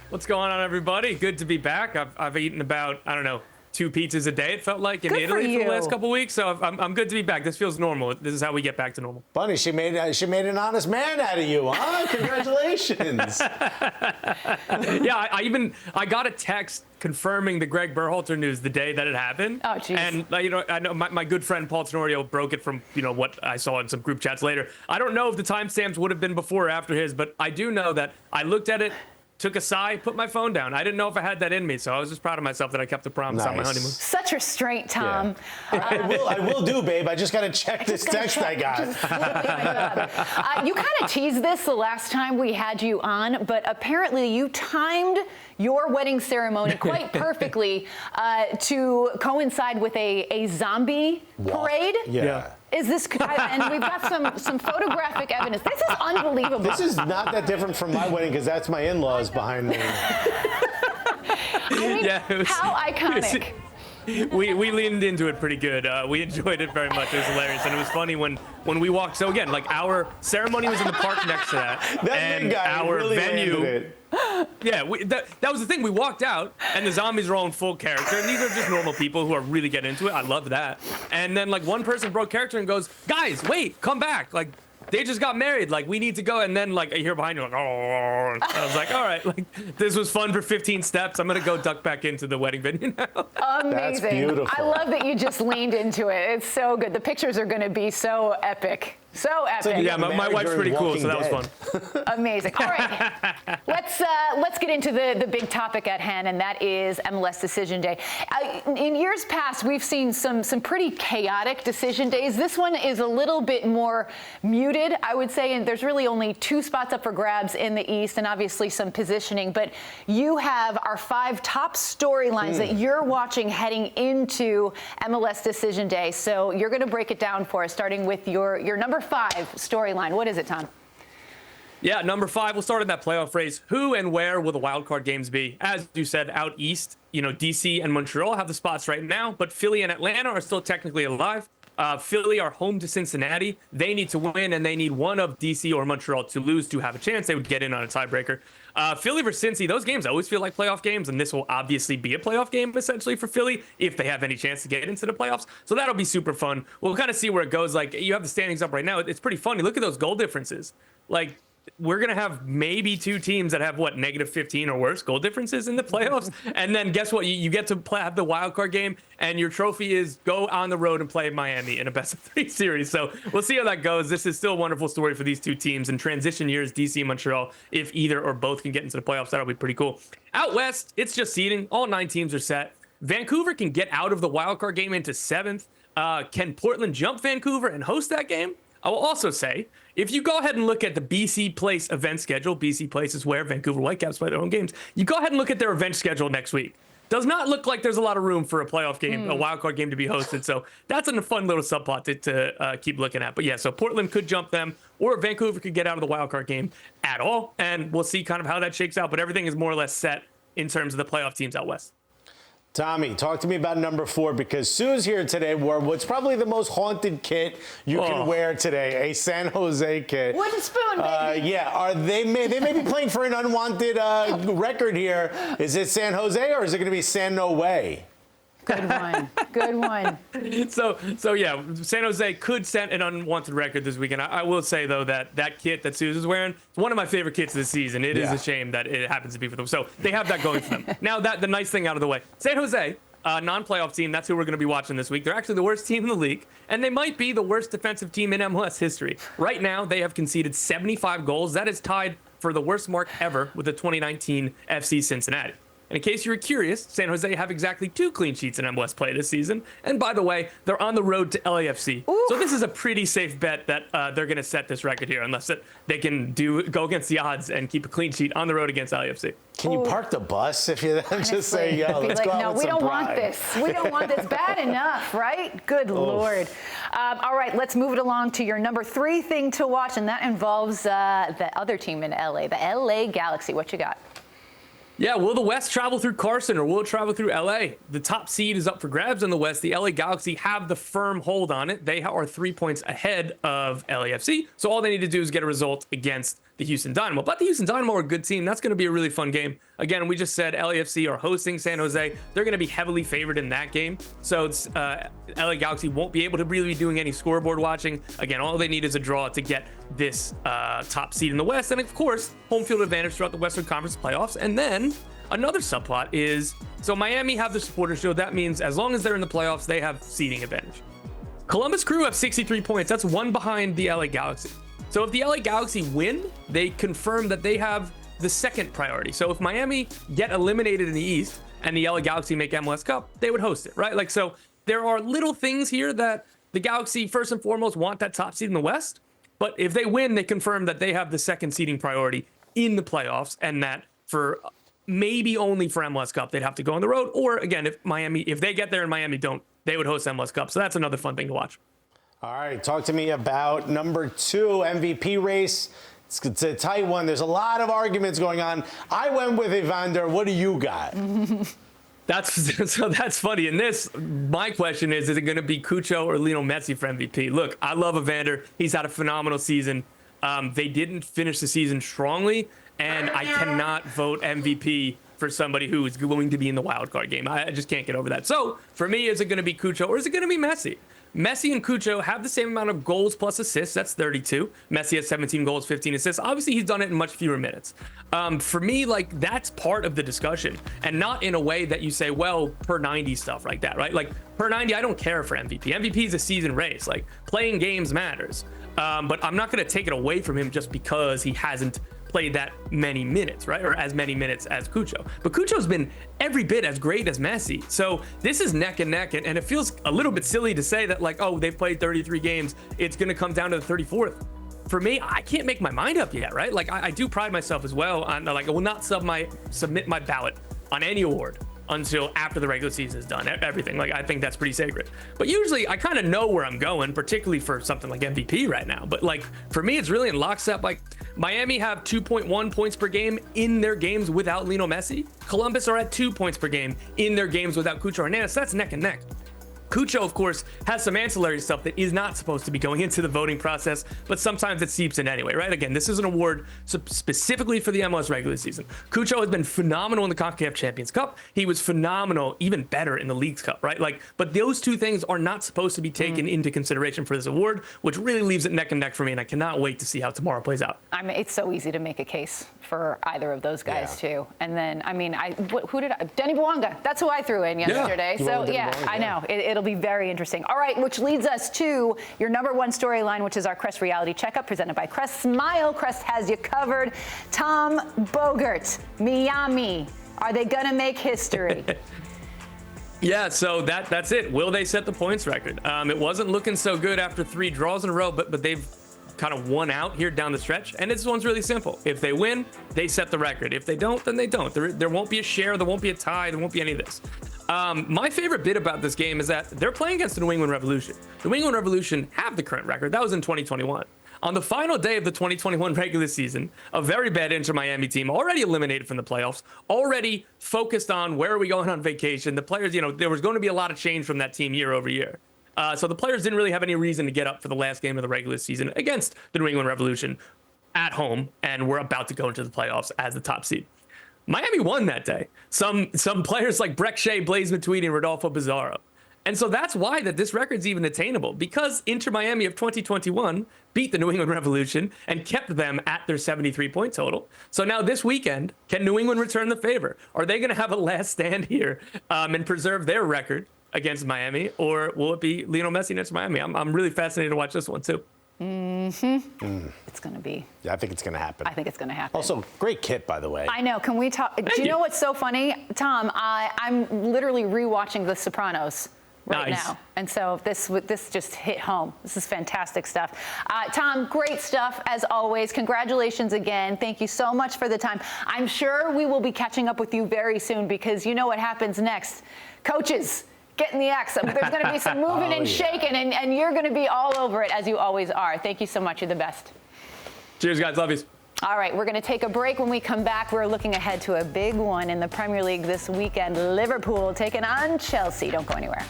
What's going on, everybody? Good to be back. I've eaten about, I don't know, 2 pizzas a day, it felt like, in Italy for the last couple of weeks. So I'm good to be back. This feels normal. This is how we get back to normal. Funny, she made an honest man out of you, huh? Congratulations. Yeah, I got a text confirming the Greg Berhalter news the day that it happened. Oh, jeez. And, I know my good friend Paul Tenorio broke it from, what I saw in some group chats later. I don't know if the timestamps would have been before or after his, but I do know that I looked at it, took a sigh, put my phone down. I didn't know if I had that in me, so I was just proud of myself that I kept the promise on my honeymoon. Such restraint, Tom. Yeah. I will do, babe. I just got to check this text I got. You kind of teased this the last time we had you on, but apparently you timed your wedding ceremony quite perfectly to coincide with a zombie parade. Yeah. Is this, and we've got some photographic evidence. This is unbelievable. This is not that different from my wedding because that's my in-laws behind me. I mean, how iconic. We leaned into it pretty good. We enjoyed it very much. It was hilarious, and it was funny when we walked. So again, like, our ceremony was in the park next to that, and our really venue. Yeah, that was the thing. We walked out, and the zombies were all in full character, and these are just normal people who are really getting into it. I love that. And then, like, one person broke character and goes, "Guys, wait, come back!" Like, they just got married. Like, we need to go. And then, like, I hear behind you, like, oh. I was like, all right, like, this was fun for 15 steps. I'm gonna go duck back into the wedding venue now. Amazing. That's beautiful. I love that you just leaned into it. It's so good. The pictures are gonna be so epic. So epic. Yeah, my wife's pretty cool, so that was fun. Amazing. All right, let's get into the big topic at hand, and that is MLS Decision Day. In years past, we've seen some pretty chaotic decision days. This one is a little bit more muted, I would say, and there's really only 2 spots up for grabs in the East, and obviously some positioning. But you have our 5 top storylines that you're watching heading into MLS Decision Day. So you're going to break it down for us, starting with your number 5 storyline. What is it, Tom? Yeah, number 5, we'll start in that playoff race. Who and where will the wild card games be? As you said, out east, DC and Montreal have the spots right now, but Philly and Atlanta are still technically alive. Philly are home to Cincinnati. They need to win, and they need one of DC or Montreal to lose to have a chance. They would get in on a tiebreaker. Philly versus Cincy, those games always feel like playoff games, and this will obviously be a playoff game, essentially, for Philly, if they have any chance to get into the playoffs. So that'll be super fun. We'll kind of see where it goes. Like, you have the standings up right now. It's pretty funny. Look at those goal differences. Like, we're going to have maybe 2 teams that have, -15 or worse goal differences in the playoffs. And then guess what? You get to have the wild card game, and your trophy is go on the road and play Miami in a best-of-3 series. So we'll see how that goes. This is still a wonderful story for these 2 teams. In transition years, DC and Montreal, if either or both can get into the playoffs, that'll be pretty cool. Out west, it's just seeding. All 9 teams are set. Vancouver can get out of the wild card game into 7th. Can Portland jump Vancouver and host that game? I will also say, if you go ahead and look at the BC Place event schedule, BC Place is where Vancouver Whitecaps play their own games. You go ahead and look at their event schedule next week. Does not look like there's a lot of room for a playoff game, a wild card game to be hosted. So that's a fun little subplot to keep looking at. But yeah, so Portland could jump them, or Vancouver could get out of the wild card game at all. And we'll see kind of how that shakes out. But everything is more or less set in terms of the playoff teams out west. Tommy, talk to me about number 4, because Sue's here today wore what's probably the most haunted kit you can wear today, a San Jose kit. Wooden spoon, baby. Yeah, they may be playing for an unwanted record here. Is it San Jose, or is it going to be San No Way? Good one. Good one. So yeah, San Jose could set an unwanted record this weekend. I will say, though, that kit that Suze wearing is one of my favorite kits of the season. It is a shame that it happens to be for them. So they have that going for them. Now, the nice thing out of the way, San Jose, non-playoff team, that's who we're going to be watching this week. They're actually the worst team in the league, and they might be the worst defensive team in MLS history. Right now, they have conceded 75 goals. That is tied for the worst mark ever with the 2019 FC Cincinnati. And in case you were curious, San Jose have exactly 2 clean sheets in MLS play this season. And by the way, they're on the road to LAFC. Ooh. So this is a pretty safe bet that they're going to set this record here, unless they can go against the odds and keep a clean sheet on the road against LAFC. Can you park the bus if you just say, yo, let's go out with some pride? No, we don't want this. We don't want this bad enough, right? Good Lord. All right, let's move it along to your number 3 thing to watch, and that involves the other team in LA, the LA Galaxy. What you got? Yeah, will the West travel through Carson, or will it travel through LA? The top seed is up for grabs in the West. The LA Galaxy have the firm hold on it. They are 3 points ahead of LAFC. So all they need to do is get a result against the Houston Dynamo. But the Houston Dynamo are a good team. That's going to be a really fun game. Again, we just said LAFC are hosting San Jose. They're going to be heavily favored in that game. So it's, LA Galaxy won't be able to really be doing any scoreboard watching. Again, all they need is a draw to get this top seed in the West. And of course, home field advantage throughout the Western Conference playoffs. And then another subplot is, so Miami have the supporters show. That means as long as they're in the playoffs, they have seeding advantage. Columbus Crew have 63 points. That's one behind the LA Galaxy. So if the LA Galaxy win, they confirm that they have the second priority. So if Miami get eliminated in the East and the LA Galaxy make MLS Cup, they would host it, right? Like, so there are little things here that the Galaxy first and foremost want that top seed in the West. But if they win, they confirm that they have the second seeding priority in the playoffs, and that for maybe only for MLS Cup, they'd have to go on the road. Or again, if they get there and Miami don't, they would host MLS Cup. So that's another fun thing to watch. All right, talk to me about number 2 MVP race. It's a tight one. There's a lot of arguments going on. I went with Evander. What do you got? That's funny. And this, my question is it going to be Cucho or Lionel Messi for MVP? Look, I love Evander. He's had a phenomenal season. They didn't finish the season strongly, and I cannot vote MVP for somebody who is going to be in the wild card game. I just can't get over that. So for me, is it going to be Cucho or is it going to be Messi? Messi and Cucho have the same amount of goals plus assists. That's 32. Messi has 17 goals, 15 assists. Obviously, he's done it in much fewer minutes. For me, like, that's part of the discussion, and not in a way that you say, well, per 90 stuff like that, right? Like, per 90, I don't care for MVP. MVP is a season race. Like, playing games matters. But I'm not going to take it away from him just because he hasn't played that many minutes, right? Or as many minutes as Cucho. But Cucho's been every bit as great as Messi. So this is neck and neck. And it feels a little bit silly to say that, like, oh, they've played 33 games. It's going to come down to the 34th. For me, I can't make my mind up yet, right? Like, I do pride myself as well on, like, I will not submit my ballot on any award until after the regular season is done, everything. Like, I think that's pretty sacred. But usually I kind of know where I'm going, particularly for something like MVP right now. But like, for me, it's really in lockstep. Like, Miami have 2.1 points per game in their games without Lionel Messi. Columbus are at 2 points per game in their games without Cucho Hernandez. So that's neck and neck. Cucho, of course, has some ancillary stuff that is not supposed to be going into the voting process, but sometimes it seeps in anyway, right? Again, this is an award specifically for the MLS regular season. Cucho has been phenomenal in the CONCACAF Champions Cup. He was phenomenal, even better in the Leagues Cup, right? Like, but those two things are not supposed to be taken into consideration for this award, which really leaves it neck and neck for me, and I cannot wait to see how tomorrow plays out. I mean, it's so easy to make a case for either of those guys, too. And then, I mean, who did I? Denny Bouanga. That's who I threw in yesterday. Yeah. So, yeah, I know. It'll be very interesting. All right, which leads us to your number 1 storyline, which is our Crest Reality Checkup presented by Crest. Smile. Crest has you covered. Tom Bogert, Miami. Are they going to make history? Yeah, so that's it. Will they set the points record? It wasn't looking so good after 3 draws in a row, but they've kind of won out here down the stretch. And this one's really simple. If they win, they set the record. If they don't, then they don't. There won't be a share. There won't be a tie. There won't be any of this. My favorite bit about this game is that they're playing against the New England Revolution. The New England Revolution have the current record. That was in 2021. On the final day of the 2021 regular season, a very bad Inter Miami team, already eliminated from the playoffs, already focused on where are we going on vacation. The players, there was going to be a lot of change from that team year over year. So the players didn't really have any reason to get up for the last game of the regular season against the New England Revolution at home, and we're about to go into the playoffs as the top seed. Miami won that day. Some players like Breck Shea, Blaise Matuidi, and Rodolfo Pizarro. And so that's why that this record's even attainable, because Inter Miami of 2021 beat the New England Revolution and kept them at their 73-point total. So now this weekend, can New England return the favor? Are they going to have a last stand here and preserve their record against Miami, or will it be Lionel Messi and Inter Miami? I'm really fascinated to watch this one too. It's going to be. Yeah, I think it's going to happen. I think it's going to happen. Also, great kit, by the way. I know. Can we talk? Do you know what's so funny, Tom? I'm literally rewatching The Sopranos right now, and so this just hit home. This is fantastic stuff. Tom, great stuff as always. Congratulations again. Thank you so much for the time. I'm sure we will be catching up with you very soon, because you know what happens next. Coaches, get in the X. There's going to be some moving and shaking, and you're going to be all over it, as you always are. Thank you so much. You're the best. Cheers, guys. Love you. All right, we're going to take a break. When we come back, we're looking ahead to a big one in the Premier League this weekend. Liverpool taking on Chelsea. Don't go anywhere.